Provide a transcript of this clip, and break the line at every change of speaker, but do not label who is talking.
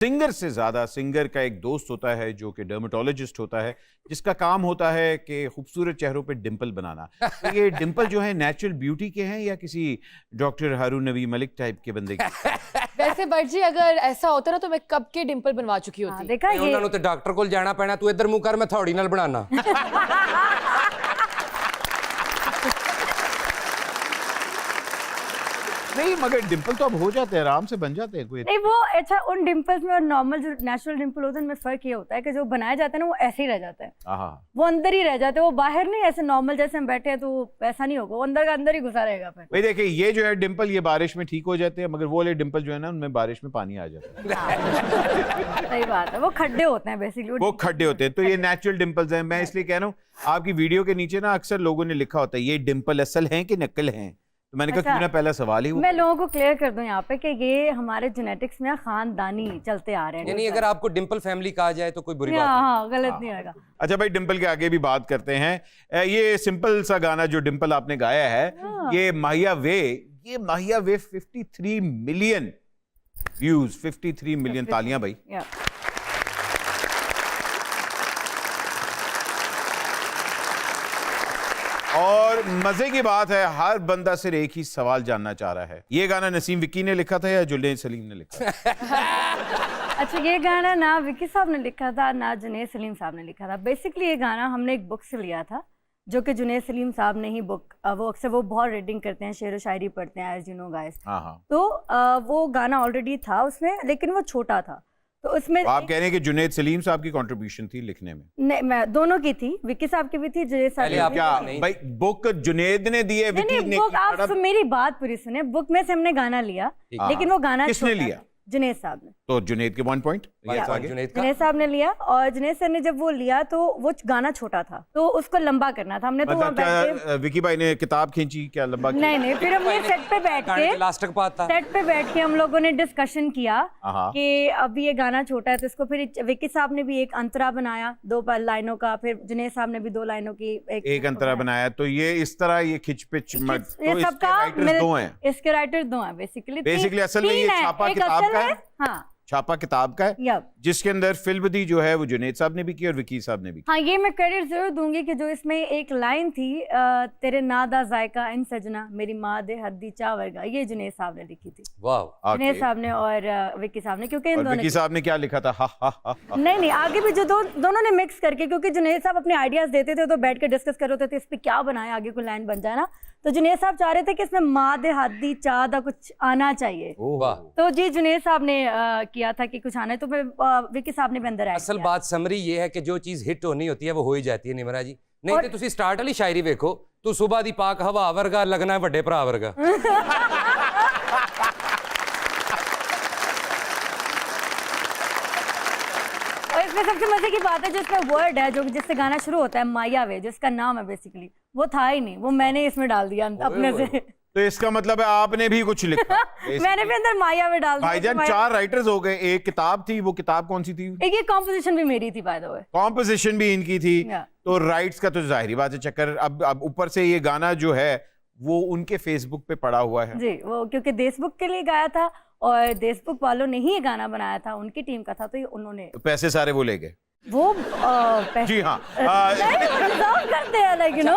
Singer से ज्यादा singer का एक दोस्त होता है जो कि डर्मेटोलॉजिस्ट होता है, जिसका काम होता है कि खूबसूरत चेहरों पे डिंपल बनाना। तो ये डिंपल जो है नेचुरल ब्यूटी के हैं या किसी डॉक्टर हारून नबी मलिक टाइप के बंदे के?
वैसे बट जी अगर ऐसा होता ना तो मैं कब के डिंपल बनवा चुकी होती।
देखा ये
ਉਹਨਾਂ ਨੂੰ ਤੇ ਡਾਕਟਰ ਕੋਲ ਜਾਣਾ ਪੈਣਾ, ਤੂੰ ਇੱਧਰ ਮੂੰਹ ਕਰ, ਮੈਂ ਥੋੜੀ ਨਾਲ ਬਣਾਣਾ।
नहीं, मगर डिंपल तो अब हो जाते हैं, आराम से बन जाते हैं। कोई
नहीं वो अच्छा उन डिंपल्स में और नॉर्मल जो नेचुरल डिंपल होते हैं उनमें फर्क ये होता है कि जो बनाया जाता है ना वो ऐसे ही रह जाता है,
हाँ,
वो अंदर ही रह जाते हैं, वो बाहर नहीं ऐसे नॉर्मल जैसे हम बैठे हैं तो ऐसा नहीं होगा, वो अंदर का अंदर ही घुसा रहेगा फिर।
भाई देखिए ये जो है डिंपल ये बारिश में ठीक हो जाते हैं, मगर वो वाले डिंपल जो है ना उनमें बारिश में पानी आ जाता है।
सही बात है, वो खड्डे होते हैं बेसिकली,
वो खड्डे होते हैं। तो ये नेचुरल डिंपल्स हैं। मैं इसलिए कह रहा हूँ आपकी वीडियो के नीचे ना अक्सर लोगों ने लिखा होता है ये डिंपल असल हैं कि नकल हैं, तो मैंने कहा क्यों ना पहला सवाल ही वो।
मैं लोगों को क्लियर कर दूं यहाँ पे कि ये हमारे जेनेटिक्स में खानदानी चलते आ रहे हैं।
यानी अगर आपको डिंपल फैमिली कहा जाए तो कोई बुरी बात नहीं।
हाँ गलत नहीं होगा।
अच्छा भाई डिंपल के आगे भी बात करते हैं। ये सिंपल सा गाना जो डिंपल आपने गाया है ये माहिया वे 53 मिलियन व्यूज, 53 मिलियन तालियां भाई। और मजे की बात है हर बंदा सिर्फ एक ही सवाल जानना चाह रहा है, ये गाना नसीम विक्की ने लिखा था या जुनेद सलीम ने लिखा था?
अच्छा ये गाना ना विक्की साहब ने लिखा था ना जुनेद सलीम साहब ने लिखा था। बेसिकली ये गाना हमने एक बुक से लिया था जो कि जुनेद सलीम साहब ने ही बुक, वो अक्सर वो बहुत रीडिंग करते हैं, शेर व शायरी पढ़ते हैं एज यू नो गाइस। तो वो गाना ऑलरेडी था उसमें लेकिन वो छोटा था, तो उसमें
आप कह रहे हैं कि जुनेद सलीम साहब की कंट्रीब्यूशन थी लिखने में?
नहीं, मैं दोनों की थी, विक्की साहब की भी थी, जुनेद साहब की
क्या भाई बुक जुनेद ने दी है, विक्की ने
बुक आप मेरी बात पूरी सुने, बुक में से हमने गाना लिया लेकिन वो गाना
किसने लिया?
जुनेद साहब ने।
तो जुनेद के 1 पॉइंट
जुनेद साहब ने लिया और जुनेद सर ने जब वो लिया तो वो गाना छोटा था तो उसको लंबा करना था हमने।
मतलब
तो
क्या विकी भाई ने किताब खींची क्या लंबा किया?
नहीं फिर हमने सेट पे बैठ के हम लोगों ने डिस्कशन किया कि अभी ये गाना छोटा है तो इसको फिर विकी साहब ने भी एक अंतरा बनाया 2 लाइनों का, फिर जुनेद साहब ने भी 2 लाइनों की एक अंतरा
बनाया। तो ये इस तरह ये खिच पिच
इसके राइटर 2 हैं
बेसिकली असल में ये छापा किताब का है।
हाँ
छापा किताब का है जिसके अंदर फिल्मदी जो है वो जुनेद साहब ने भी की और विकी साहब ने भी की।
हाँ ये मैं क्रेडिट जरूर दूंगी कि जो इसमें एक लाइन थी तेरे नादा जायका इन सजना मेरी माँ दे हद्दी चावरगा, ये जुनेद साहब ने लिखी थी।
वाह।
जुनेद साहब ने और विकी साहब ने, क्योंकि इन
विकी साहब ने क्या लिखा था?
नहीं आगे भी जो दोनों ने मिक्स करके, क्योंकि जुनेद साहब अपने आइडियाज देते थे तो बैठ के डिस्कस कर रहे थे इस पे क्या बनाए आगे कोई लाइन बन जाए ना, तो जुनेद साहब चाह रहे थे कि इसमें माँ दे हद्दी चा दा कुछ आना चाहिए। तो जी जुनेद साहब ने किया था कि कुछ आना है, तो फिर विकी साहब ने भी अंदर
असल बात समरी ये है कि जो चीज हिट होनी होती है वो हो ही जाती है निमरा जी। नहीं तो तुसी स्टार्ट वाली शायरी देखो, तू सुबह दी पाक हवा वर्गा लगना है बड़े भरा वर्गा।
और इसमें सबसे मजे की बात है जिसमें वर्ड है जो जिससे गाना शुरू होता है माया वे, जिसका नाम है बेसिकली, वो था ही नहीं, वो मैंने इसमें डाल दिया अपने से।
तो इसका मतलब है आपने भी कुछ लिखा?
मैंने भी अंदर माया में डाल दिया।
भाईजान 4 राइटर्स हो गए, एक किताब थी, वो किताब कौन सी थी?
एक ये कॉम्पोजिशन भी मेरी थी बाय द वे।
कॉम्पोजिशन भी इनकी थी। तो राइट्स का तो जाहिर बात है चक्कर। अब ऊपर से ये गाना जो है वो उनके फेसबुक पे पड़ा हुआ है
जी, वो क्योंकि देशबुक के लिए गाया था और देशबुक वालों ने ही ये गाना बनाया था, उनकी टीम का था, तो ये उन्होंने
पैसे सारे वो ले गए।
वो
जी हाँ
करते हैं लाइक यू नो।